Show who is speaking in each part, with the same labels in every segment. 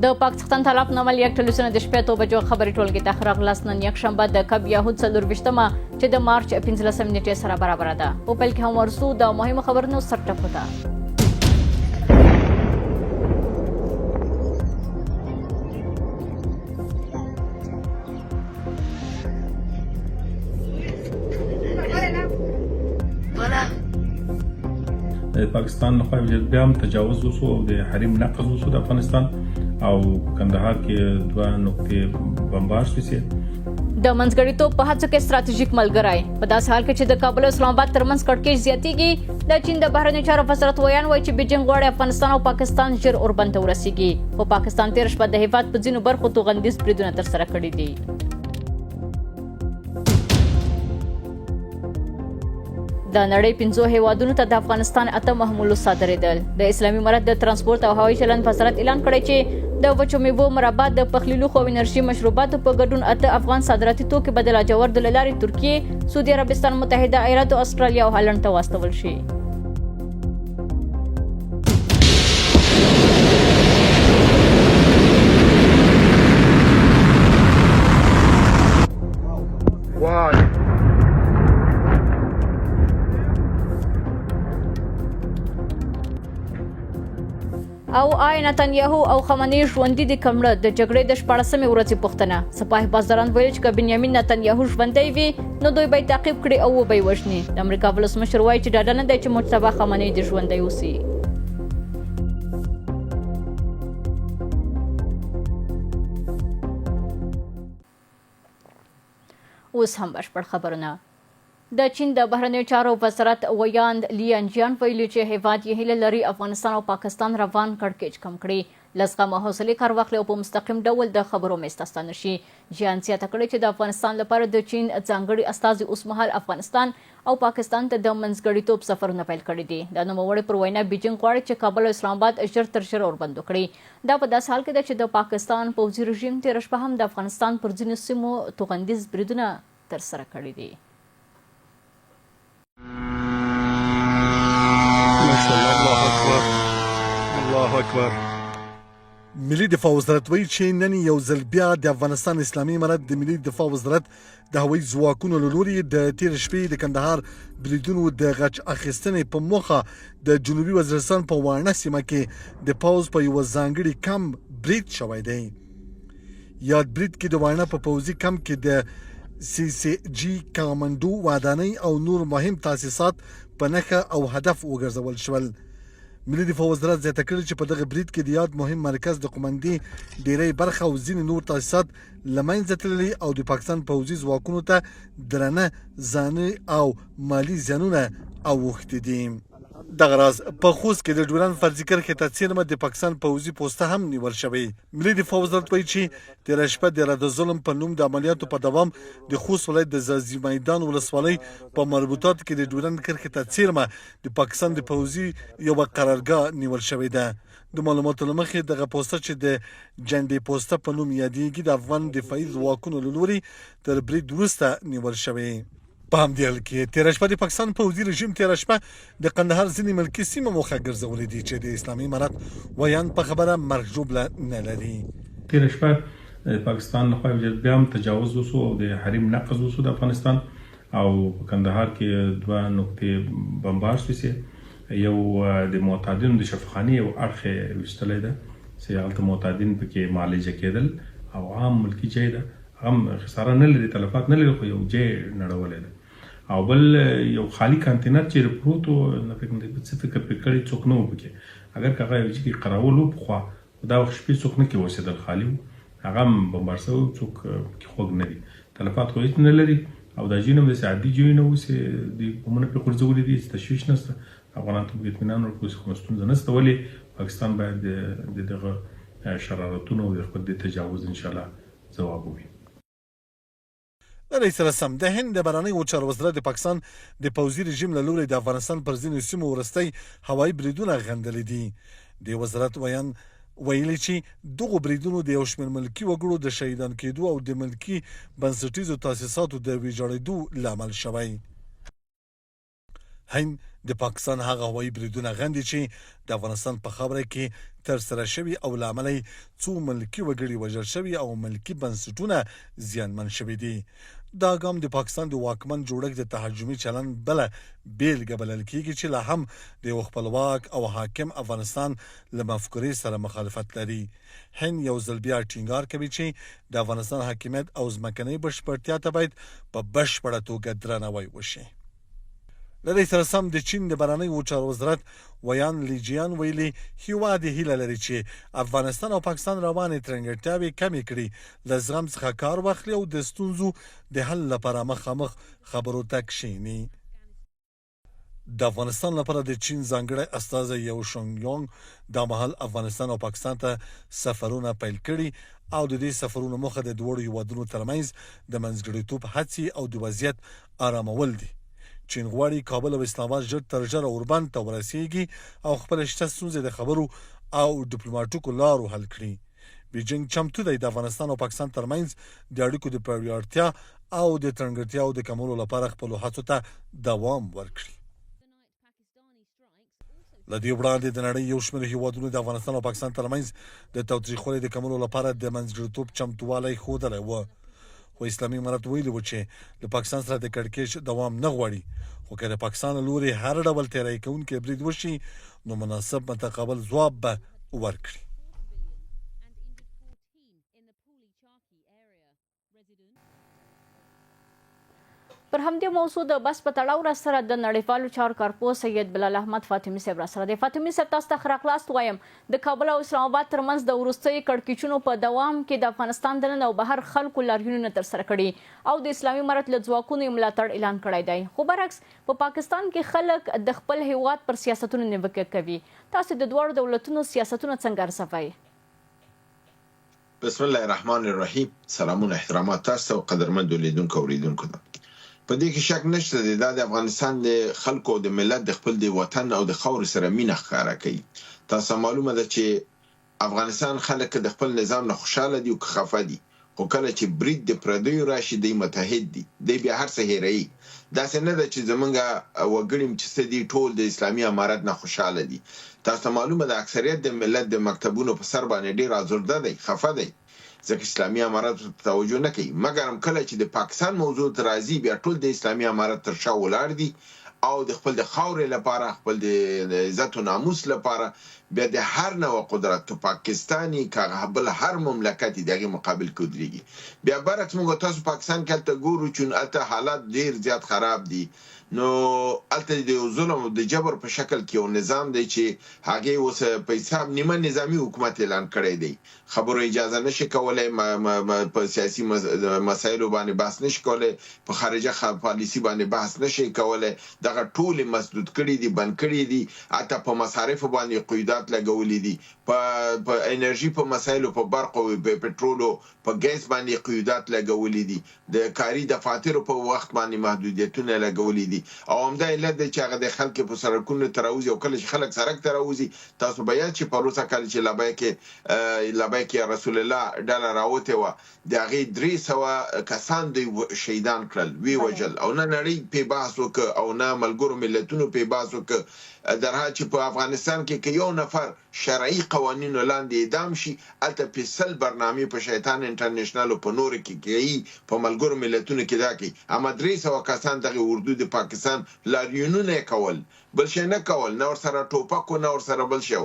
Speaker 1: د پاکستان طرف نه عمل یک ټلویزیون د شپې 2 بجو خبري ټولګي ته خراغلاس نن یک شنبه د کب یهود 24مه چې د مارچ 15 نیټې سره برابر ده. په پیل کې هم ورسو د مهمو خبرونو سرټکو ده.
Speaker 2: د پاکستان لخوا بیا هم تجاوز وسو او د حریم نقض وسو د افغانستان او کندهار کې 2 نقطې بمبار شوې.
Speaker 1: د منځګړیتوب په هڅو کې ستراتیژیک ملګری په داسې حال کې چې د کابل او اسلام آباد ترمنځ کړکېچ زیاتېږي. د چین د بهرنیو چارو وزارت ویان وایي چې بیجینګ غواړي افغانستان او پاکستان ژر اوربند ته ورسیږي. په پاکستان تیر شپه د هیواد په ځینو برخو توغندیز بریدونه ترسره کړي دي. د نړۍ 5 هیوادونو ته د افغانستان 8 محمولو صادرېدل. د اسلامي امارت د ترانسپورت او هوایي چلند وزارت اعلان کړی چې د وچو میوو مربا د پخلی لوښو او انرژي مشروباتو په ګډون 8 افغان صادراتي توکي به د لاجورد له لارې ترکیې، سعودي عربستان، متحده ایالاتو، استرالیا او هالند ته واستول شي. او آی نتانیاهو او خامنه‌ای ژوندي دي کمړه د جګړې د 14مې ورځې پوښتنه. سپاه بازاران ویل چې بنیامین نتانیاهو ژوندی وي نو دوی به تعقیب کړي او وبې وژني. د امریکا ولسمشر وایي چې ډاډه نه دی چې مجتبی خامنه‌ای د ژوندی اوسي. اوس هم بشپړ خبرونه. د چین د بهرنیو چارو وزارت ویاند لیانجیان ویلي چې هیواد یې هیله لري افغانستان او پاکستان روان کړکېچ کم کړي. له زغم او حوصلې کار واخلي او په مستقیم ډول د خبرو میز ته ستانه شي. جیان زیاته کړې چې د افغانستان لپاره د چین ځانګړي استازي اوسمهال افغانستان او پاکستان ته د منځګړیتوب سفرونه پیل کړي دي. د نوموړي پر وینا بیجینګ غواړي چې کابل او اسلام آباد ژر تر ژره اوربند وکړي. دا په داسې حال کې ده چې د پاکستان پوځي رژیم تېره شپه هم د افغانستان پر ځینو سیمو توغندیز بریدونه ترسره کړي دي.
Speaker 3: الله اکبر. ملي دفاع وزارت وایي چې نن یو ځل بیا د افغانستان اسلامي امارت د ملي دفاع وزارت د هوایي ځواکونو له لوري د تیر شپې د کندهار بریدونو د غچ اخیستنې په موخه د جنوبي وزیرستان په وارنه سیمه کې د پوځ په یو ځانګړي کم برید شوی دی. یاد برید کې د وارنه په پوځي کم کې د CCG کامندو ودانۍ او نور مهم تاسیسات په نښه او هدف وګرځول شول. ملي دفاع وزارت زیاته کړې چې په دغه برید کې د یاد مهم مرکز د قومندې ډیری برخه او ځینې نور تاسیسات له منځه تللي او د پاکستان پوځي ځواکونو ته درنه ځاني او مالي زیانونه اوښتي دي. دغه راز په خوست کې د ډوران فرضي کرښې ته څیرمه د پاکستان پوځي پوسته هم نیول شوی. ملي دفاع وزارت وایي چې تېره شپه د اراده ظلم په نوم د عملیاتو په دوام د خوست ولایت د ځاځي میدان ولسوالۍ په مربوطاتو کې د ډوران کرښې ته څیرمه د پاکستان د پوځي یوه قرارګاه نیول شوې ده. د معلوماتو له مخې دغه پوسته چې د جنډې پوسته په نوم یادېږي د افغان دفاعي ځواکونو له لوري تر برید وروسته نیول شوې. په همدې حال کې تېره شپه د پاکستان پوځي رژیم تېره شپه د قندهار ځینې ملکي سیمه موخه ګرځولې دي چې د اسلامي امارت ویان په خبره مرګ ژوبله نه لري.
Speaker 2: تېره شپه پاکستان لخوا بیا هم تجاوز وسو او د حریم نقض وسو د افغانستان او په کندهار کې 2 نقطې بمبار شوې. یو د معتادینو د شفاخانې یو اړخ ویشتلی ده چې هلته معتادین پکې معالجه کېدل او عام ملکي ځای ده. هم خساره نه لري، تلفات نه لري، خو یو ځای نړولی ده. او بل یو خالی کانتینر چې پروت و نه څه فکر پرې کړی څوک نه و پکې. اگر که هغه یو ځای کې قراول و پخوا دا وخت شپې څوک نه کې اوسېدل، خالي و، هغه هم بمبار شوی، څوک پکې خوږ نه دي، تلفات خو هېڅ نه لري. او دا ځایونه هم داسې عادي ځایونه وو چې دوی بمونه پرې غورځولي دي چې تشویش نشته. افغانان ته باید اطمینان ورکړو چې کومه ستونزه نشته. ولې پاکستان باید د دغه شرارتونو او د خپل د تجاوز انشاءالله ځواب ووایي.
Speaker 3: د رئیس رسم د هند د بهرنیو چارو وزارت د پاکستان د پوځي رژیم له لوري د افغانستان پر ځینو سیمو وروستۍ هوایي بریدونه غندلي دي. د وزارت ویان ویلي چې دغو بریدونو د یو شمېر ملکي وګړو د شهیدان کېدو او د ملکي بنسټیزو تاسیساتو د ویجاړېدو لامل شوی. هند د پاکستان هغه هوایي بریدونه غندي چې د افغانستان په خبره کې تر سره شوي او لامل څو ملکی وګړي وژل شوي او ملکی بنسټونه زیانمن شوي دي. دا ګام د پاکستان د واکمن جوړښت د تهاجمي چلن بل بیلګه بلل کیږي چې لا هم د خپلواک او حاکم افغانستان له مفکورې سره مخالفت لري. هند یو ځل بیا ټینګار کوي چې د افغانستان حاکمیت او ځمکنۍ بشپړتیا ته باید په بشپړه توګه درناوی وشي. لدې سره سم د چین د بهرنیو چارو وزارت ویان لیجیان ویلي هیواد هیله لري چې افغانستان او پاکستان روانې ترنګټاوي کمې کړي، له زغم څخه کار واخلي او د ستونزو د حل لپاره مخامخ خبرو ته کښیني. د افغانستان لپاره د چین ځانګړی استازی یو شونګ یونګ د مهال افغانستان او پاکستان ته سفرونه پیل کړي او د دې سفرونو موخه د دوړو هیوادونو ترمنځ د منځګړیتوب هڅې او د وضعیت آرامول دي. چین غواړي کابل او اسلام آباد ژر تر ژره اوربند ته ورسیږي او خپل شته ستونزې د خبرو او ډیپلوماټیکو لارو حل کړي. بیجینګ چمتو دی د افغانستان او پاکستان ترمنځ د اړیکو د پیاوړتیا او د ترنګرتیاو د کمولو لپاره خپل هڅو ته دوام ورکړي. لدې وړاندې د نړۍ یو شمېر هیوادونو د افغانستان او پاکستان ترمنځ د تاوتریخوالي د کمولو لپاره د منځګړیتوب چمتووالی ښودلی و، خو اسلامي امارت ویلي و چې له پاکستان سره د کړکېچ دوام نه غواړي، خو که د پاکستان لوري هر ډول تیری کوونکی برید وشي نو مناسب متقابل ځواب به ورکړي.
Speaker 1: پر همدې موضوع د بس په تړاو را سره د نړیوالو چارو کارپوه سید بلال احمد فاطمي صاحب را سره دی. فاطمي صاحب تاسو ته ښه راغلاست وایم. د کابل او اسلام آباد ترمنځ د وروستیو کړکېچونو په دوام کې د افغانستان دننه او بهر خلکو لاریونونه ترسره کړي او د اسلامي امارت له ځواکونو یې ملاتړ اعلان کړی دی، خو برعکس په پاکستان کې خلک د خپل هیواد پر سیاستونو نیوکه کوي. تاسو د دواړو دولتونو سیاستونه څنګه ارزوئ؟
Speaker 4: بسم الله الرحمن الرحیم. سلامونه احترامات تاسو او قدرمنو لیدونکو او اوریدونکو ته. په دې کې شک نشته دی د افغانستان د خلکو او د ملت د خپل د وطن او د خاورې سره مینه ښکاره کوي. تاسو معلومه ده چې افغانستان خلک د خپل نظام نه خوشاله دي او خفه دي، خو کله چې برید د پردیو راشي دی متحد دي، دی بیا هر څه هیروي. داسې نه ده چې زمونږ وګړي چې څه دي ټول د اسلامي امارت نه خوشاله دي. تاسو معلومه ده اکثریت د ملت د مکتبونو په سر باندې ډیر آزرده دی، خفه دی، ځکه اسلامي امارت توجه نه کوي. مګر کله چې د پاکستان موضوع ته راځي بیا ټول د اسلامي امارت تر شا ولاړ دي او د خپل د خاورې لپاره، خپل د عزت او ناموس لپاره بیا د هر نوع قدرت پاکستاني که بل هر مملکت دغه مقابل کودريږي. بیا برعکس موږ تاسو پاکستان کې ته ګورو چې الته حالات ډیر زیات خراب دي، نو الته د ظلم او د جبر په شکل کې یو نظام دی چې هغه اوس په حساب نیمه نظامی حکومت اعلان کړی دی. خبرو اجازه نشي کولای، په سیاسي مسایلو باندې بحث نشي کولای، په خارجه پالیسی باندې بحث نشي کولای، دغه ټول مسدود کړي دي، بند کړي دي، حتی په مصارف باندې قیودات لګولې دي، په انرژي په مسایلو، په برق او په پټرولو، په ګیس باندې قیودات لګولې دي، د کاری دفاتر په وخت باندې محدودیتونه لګولې دي. او همدا علت دی چې هغه د خلکو په سرکونو تراوزي او کله چې خلک سرک تراوزي. تاسو بیا چې په روسا کال چې لبیک یا رسول الله ډالر راوته و د هغه 300 کسان دی شهیدان کړل، وی وجل، او نه نړۍ په بحث وک او نه ملګرو ملتونو په بحث وک. درها چې په افغانستان کې یو نفر شرعي قوانینو لاندې اعدام شي، الته فیصل برنامه په شیطان انټرنیشنل په نور کې په ملګرو ملتونو کې دا کوي. اما 300 کسان دغه اردو د پاکستان لاریونونه کول، بل شي نه کول، نه ور سره ټوپک نه ور سره بل شو،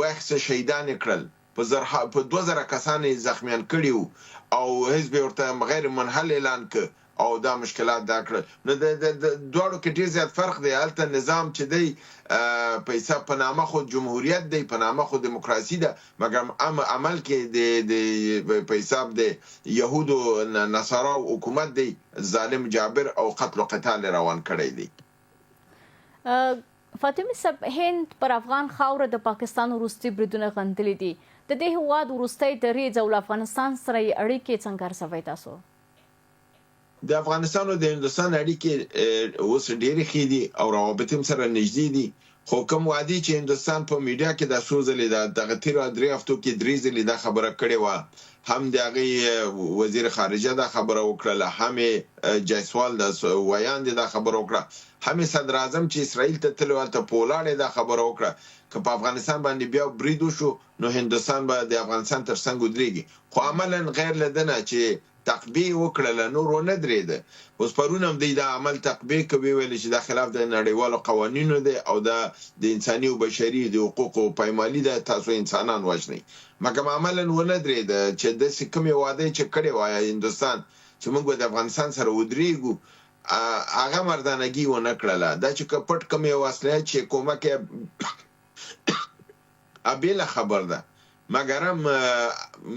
Speaker 4: واخصه شهیدان کړل، په 2000 کسان زخمیان کړیو او حزب ورته غیر منحل اعلان ک او دا مشکلات دا کړل. نو د دوړو کې ډیر زیات فرق دی. الته نظام چې دی پیسې په نامه خو جمهوریت دی، په نامه خو دیموکراسي ده، مګر عمل کې د پیسې د يهودو نصارا حکومت دی ظالم جابر او قتل او قتال روان کړی دی.
Speaker 1: فاطمه صاحب، هند پر افغان خاور د پاکستان وروستي بریدونه غندلي دي. د دې هواد وروستي دریځ او افغانستان سره اړیکې څنګه ارزوي تاسو؟
Speaker 4: د افغانستان او د هندستان اړیکې اوس ډېرې ښې دي او روابط هم سره نږدې دي، خو کوم وادي چې هندستان په میډیا کې د څو ځلې دغه تیر 3 هفتو کې 3 ځلې دا خبره کړې و، هم د هغې وزیر خارجه دا خبره وکړله، هم جایسوال د ویاند دا خبره وکړه، هم صدر اعظم چې اسرائیل ته تللی هلته په ولاړ دا خبره وکړه که په افغانستان باندې بیا برید وشو نو هندوستان به د افغانستان تر څنګ ودرېږي. خو عملا غیر له ده نه چې تقبیه وکړله نور ونه درېده. اوس پرون هم دوی دا عمل تقبیه کوي، ویلې چې دا خلاف د نړیوالو قوانینو دی او دا د انساني او بشري د حقوقو پایمالي ده، تاسو انسانان وژنئ. مګر عملا ونه درېده چې داسې کومې وعدې چې کړې وای هندوستان چې موږ به د افغانستان سره ودرېږو هغه مردانګي ونه کړله. دا چې که پټ کومې وسلې چې کومک یې بېله خبر ده، مګر هم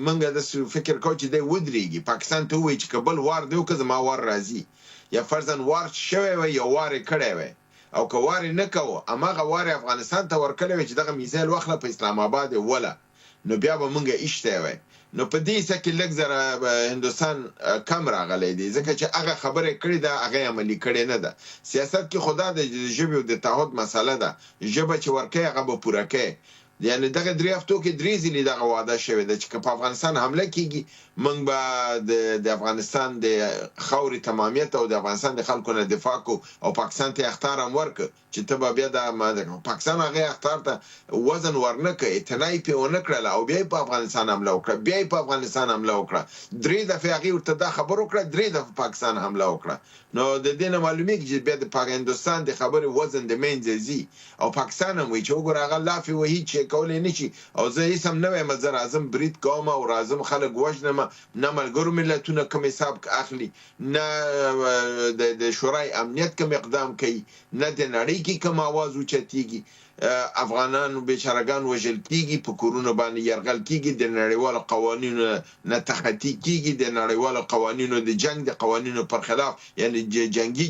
Speaker 4: موږ داسې فکر کوو چې دی ودرېږي. پاکستان ته ووایي چې که بل وار دی وکړه زما وار راځي، یا فرضاً وار شوی وی یا وار یې کړی وی، او که وار یې نه کوو هماغه وار یې افغانستان ته ورکړی وی چې دغه میزایل واخله په اسلام آباد یې وله، نو بیا به موږ ایشتی وی. نو په دې څه کې لږ زره هندوستان کم راغلی دی، ځکه چې هغه خبره کړې ده هغه عملي کړې نه ده. سیاست کې خو دا د ژبې او د تعهد مسله ده، ژبه چې ورکوي هغه به پوره کوي. یعنی دغه 3 هفتو کې 3 ځلې دغه وعده شوې ده چې که په افغانستان حمله کیږي موږ به د افغانستان د خاورې تمامیت او د افغانستان د خلکو نه دفاع کوو، او پاکستان ته اخطار هم ورکړه چې ته به بیا د پاکستان هغه اخطار ته وزن ورنه کړه، اعتنا یې پرې ونه کړله او بیا یې په افغانستان حمله وکړه، بیا یې په افغانستان حمله وکړه. 3 دفعې هغې ورته دا خبره وکړه، 3 دفعې پاکستان حمله وکړه. نو د دې نه معلومیږي چې بیا د هندوستان د خبرې وزن د منځه ځي، او پاکستان هم وایي چې وګوره هغه لافې وهي چې کولی نه شي، او زه هېڅ هم نه وایم زه راځم برید کوم او راځم خلک وژنم، نه ملګرو ملتونه کوم حساب اخلي، نه د شورای امنیت کوم اقدام کوي، نه د نړۍ کې کوم آواز اوچتېږي. افغانان بیچارهګان وژل کیږي، په کورونو باندې یرغل کیږي، د نړیوالو قوانینو نه تخطي کیږي، د نړیوالو قوانینو د جنگ د قوانینو پر خلاف یعنی جنگي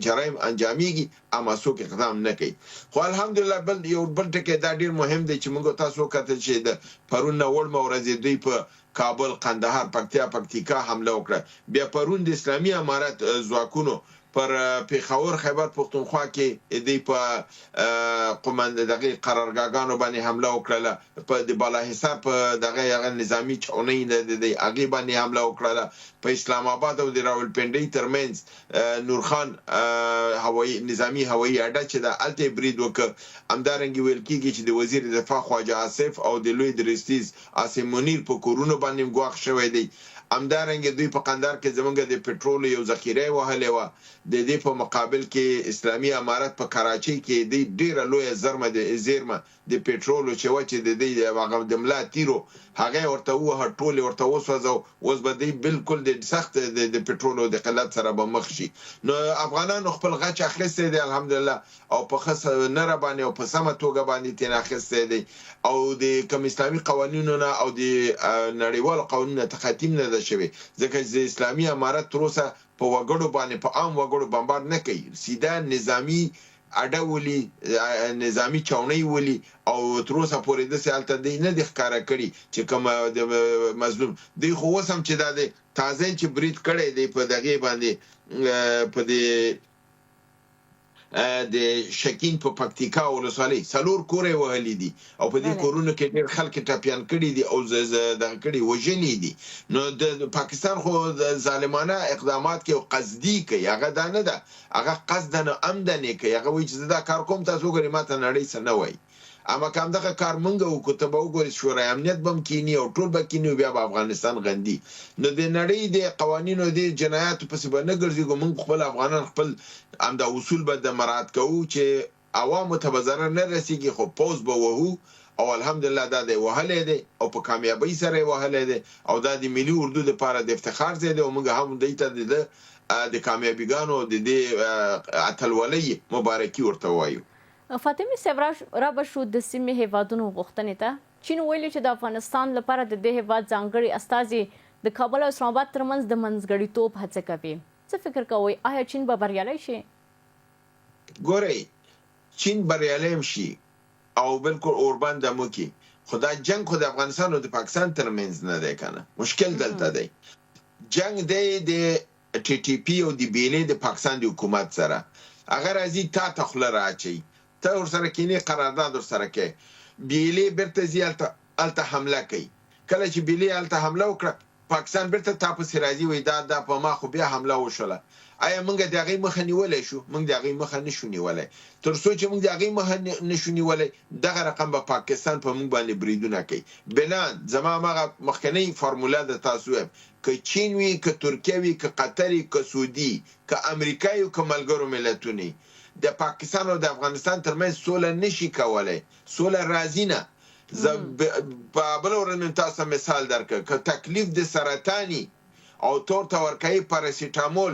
Speaker 4: جرایم انجامېږي، اما څوک اقدام نه کوي. خو الحمدلله یو بل ټکی دا ډیر مهم دی چې موږ تاسو وکتل چې د پرون نه وړمه ورځې دوی په کابل، قندهار، پکتیکا حمله وکړه. بیا پرون د اسلامي امارت ځواکونو پر پیښور، خیبر پختونخوا کې دوی په دغه قرارګاهانو باندې حمله وکړله، په د بالاحصار په دغه نظامي چاونۍ د هغې باندې حمله وکړله، په اسلام آباد او د راولپنډۍ ترمنځ نورخان نظامي هوایي اډه چې ده هلته یې برید وکړ. همدارنګې ویل کېږي چې د وزیر دفاع خواجه آصف او د لوی درستیز عاصم منیر په کورونو باندې ګواښ شوی دی. همدارنګه دوی په قندهار کې زمونږ د پټرول یو ذخیره وهلې وه، د دې په مقابل کې اسلامي امارت په کراچۍ کې د ډیره لویه زیرمه د پټرولو چې وه چې د ملا تیرو هغه ورته ووهه، ټول یې ورته وسوځو، اوس به دی بالکل د سخت د پټرولو د قلت سره به مخ شي. نو افغانانو خپل غچ اخیستی دی الحمدلله، او په ښه نره باندې او په سمه توګه باندې ترې اخیستی دی، او د کوم اسلامي قوانینو نه او د نړیوالو قوانینو نه تخطیم نه ده شوې، ځکه چې د اسلامي امارت تر اوسه په وګړو باندې په عام وګړو بمبار نه کوي، سیده نظامي اډه ولي، نظامي چاونۍ ولي، او تر اوسه پورې داسې هلته دی نه دي ښکاره کړي چې کوم د مظلوم دی. خو اوس هم چې دا دی تازه چې برید کړی دی په دغې باندې په د شکین په پکتیکا ولسوالۍ 4 کورې وهلي دي، او په دې کورونو کې ډېر خلک ټپیان کړي دي او دغه کړي وژلي دي. نو د پاکستان خو د ظالمانه اقدامات کې قصدي کوي، هغه دا نه ده، هغه قصدن عمدن کوي، هغه وایي چې زه دا کار کوم تاسو وګورئ ماته نړۍ څه نه وایي. اما که همدغه کار موږ وکړو ته به وګورئ شورای امنیت به هم کیني او ټول به کیني او بیا به افغانستان غندي. نو د نړۍ د قوانینو د جنایاتو پسې به نه ګرځېږو، موږ خپل افغانان خپل همدا اصول به د مراعات کوو چې عوامو ته به ضرر نه رسېږي، خو پوز به وهو، او الحمدلله دا دی وهلی دی او په کامیابۍ سره یې وهلی دی، او دا د ملي اردو لپاره د افتخار ځای دی، او موږ هم دوی ته د کامیابیګانو د دې اتلولۍ مبارکي ورته وایو.
Speaker 1: فاطمه صاحب را بشو د سیمې هیوادونو غوښتنې ته چین ویلي چې د افغانستان لپاره د دې هیواد ځانګړي استازي د کابل او اسلام آباد ترمنځ د منځګړیتوب هڅه کوي. څه فکر کوئ آیا چین به بریالی شي؟
Speaker 4: ګورئ چین بریالی هم شي او بالکل اوربند هم وکړي، خو دا جنګ خو د افغانستان او د پاکستان ترمنځ نه دی کنه، مشکل دلته دی. جنگ دی د ټي ټي پي او د بیلې د پاکستان د حکومت سره، هغه راځي تا ته خوله رااچوي، ته ورسره کینې قرارداد ورسره کوي بیلي بیرته ځي هلته حمله کوي کله چې بیلي هلته حمله وکړه پاکستان بیرته تا پسې راځي وایي دا په ما خو بیا حمله وشوله آیا موږ د هغې مخه نیولی شو موږ د هغې مخه نشو نیولی تر څو چې موږ د هغې مخه نشو نیولی دغه رقم به پاکستان په موږ باندې بریدونه کوي بنان زما هماغه مخکنۍ فارموله د تاسو وایم که چین وي که ترکیه وي که قطر وي که سعودي که امریکا وي که ملګرو ملتونه د پاکستان او د افغانستان ترمنځ سوله نشي کولی سوله راځي نه په بله ورځ تاسو مثال درکړه که تکلیف د سرطاني او تور ته ورکوي پاراسیټامول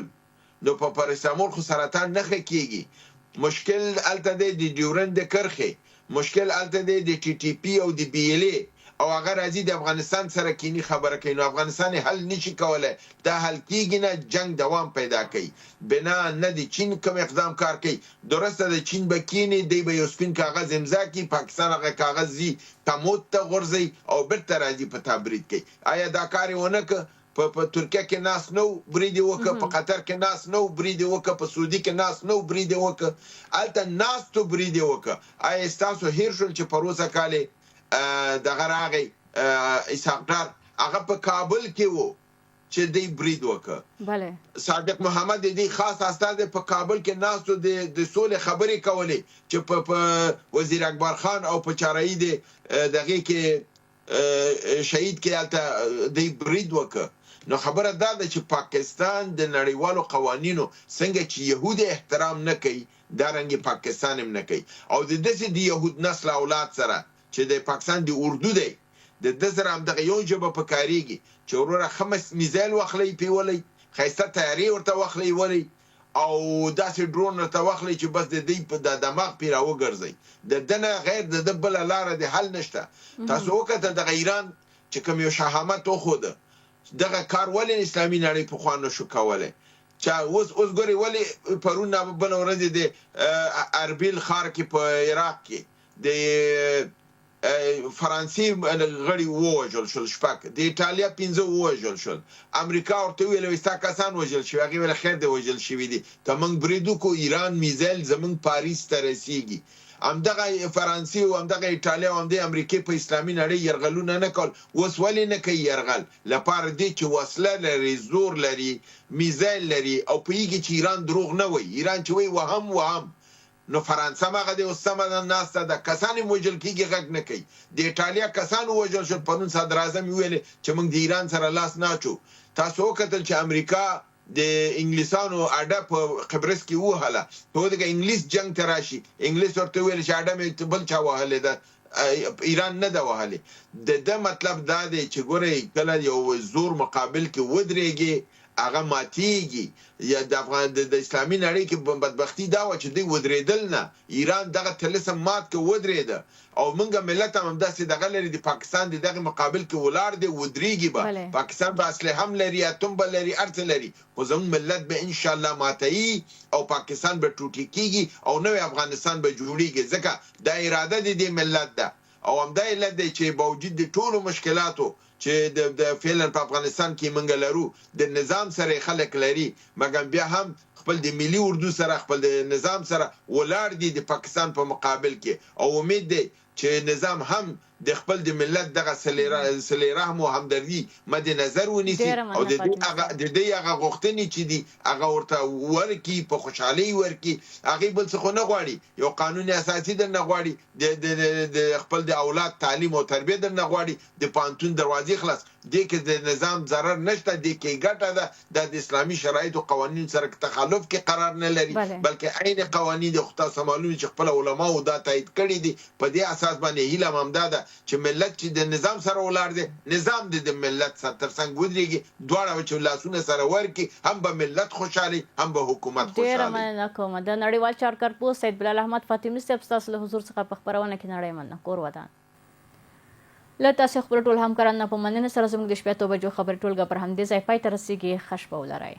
Speaker 4: نو په پاراسیټامول خو سرطان نه ښه کېږي مشکل هلته دی د ډیورنډ د کرښې مشکل هلته دی د ټي ټي پي او د بي ایل ای او هغه راځي د افغانستان سره کینی خبره کوي نو افغانستان حل نشي کولی دا حل کېږي نه جنگ دوام پیدا کوي بنا نه د چین کوم اقدام کار کوي درسته د چین به کینی دی به یو سپین کاغذ امضا کړي پاکستان هغه کاغذ ځي تموت ته غورځوي او بیرته راځي په تبرید کوي آیا دا کار یې ونه که په ترکیه کې ناس نو برید وکړه په قطر کې ناس نو برید وکړه په سعودي کې ناس نو برید وکړه هلته ناس تو برید وکړه آیا ستاسو هیر شول چې په روزه کالې دغه راغی اسحاق ډار هغه په کابل کې و چې دی برید وکړه
Speaker 1: بله
Speaker 4: صادق محمد دی خاص استازی په کابل کې ناستو د سولې خبرې کولې چې په وزیر اکبر خان او په چارایي دغه کې شهید کې هلته دی برید وکړه نو خبره دا ده چې پاکستان د نړیوالو قوانینو څنګه چې يهود احترام نه کوي دارنګه پاکستان هم نه کوي او د دې د يهود نسل اولاد سره چې د پاکستان د اردو دی د دې سره هم د یو جبه په کاریږي چې وروره خمس میزایل واخلي پیولي خیسته تیاری ورته واخلي ولی او داسې ډرون ورته واخلي چې بس د دې په دماغ پیرا وګرځي د دنه غیر د بل لار د حل نشته تاسو وکړه د ایران چې کوم یو شهامت وخوده دغه کار ولې اسلامي نړۍ په خوانو شو کوله چې اوس ګوري ولې پرون بل ورځ د اربیل خار کې په عراق کې د فرانسې غړي ووژل شول شپږ د ایټالیا 15 ووژل شول امریکا ورته ویل وستا کسان وژل شو هغه ول خیر دی وژل شوی دي ته موږ بریدو کو ایران میزایل زمون پاریس ته رسیږي همدغه فرانسې او همدغه ایټالیا او همدغه امریکا په اسلامي نړۍ يرغلونه نه کول اوس ولې نه کوي يرغل لپاره دي چې وسله لري زور لري میزایل لري او په یګي چې ایران دروغ نه وای ایران چې وای وهم نو فرانسه ماغه د اوسمه ناس د کسان موجل کیږي غږ نه کوي د ایټالیا کسان وژل شو پرون صدر اعظم ویل چې موږ د ایران سره لاس نه اچو تاسو وکتل چې امریکا د انګلیسانو اډه په قبرس کې وهله په دغه انګلیس جنگ تراشي انګلیس ورته ویل چې اډه مې بل چا وهله ده ایران نه ده وهله د مطلب دا دی چې ګوره کله یو زور مقابل کې ودرېږي هغه ماتيږي یا د اسلامي نړۍ کې بدبختی دا و چې دوی ودرېدل نه ایران دغه تلسم مات کې ودرېده او موږ ملت هم داسې دغه لري د پاکستان دغه مقابل کې ولار دی ودرېږي به پاکستان به اصله هم لري اتم به لري ارته لري خو زموږ ملت به ان شاء الله ماتي او پاکستان به ټوټي کیږي او نو افغانستان به جوړیږي ځکه دا اراده دي د ملت ده او هم دا علت دی چې باوجود د ټولو مشکلاتو چې د فعلا په افغانستان کې منګ لرو د نظام سره خلک لري مګر بیا هم خپل د ملي اردو سره خپل د نظام سره ولار دي د پاکستان په مقابل کې او امید دی چې نظام هم د خپل د ملت دغه سلی رحم او همدردی مد نظر ونیسي او د دې هغه غوښتنې چې دي هغه ورته ورکی په خوشحالي ورکی هغه بل څه نه غواړي یو قانوني اساسي در نه غواړي د خپل د اولاد تعلیم او تربیه در نه غواړي د پانتون دروازې خلاص د کې د نظام ضرر نشته د کې ګټه ده د اسلامي شرایط او قوانين سره تخالف کې قرار نه لري بلکې عین قوانين د خصوصا معلومه چې خپل علما او دا تایید کړی دي په دې اساس باندې هیله ممداده چې ملت چې د نظام سره ولار دي نظام د ملت سره تر څنګ ودرېږي دواړه چې لاسونه سره ورکی هم به ملت خوشحالي هم به حکومت خوشحالي
Speaker 1: ډیر مننه کوم د نړیوال چارکارپوه سید بلال احمد فاطمی صاحب تاسو له حضور څخه په خبرونه کې نړۍ مننه کور ودان له تاسو خبر ټول همکارانو په مننه سره زموږ د شپې 8 بجو خبر ټولګه پر همدې ځای پای ته رسیدي خشبه ولرئ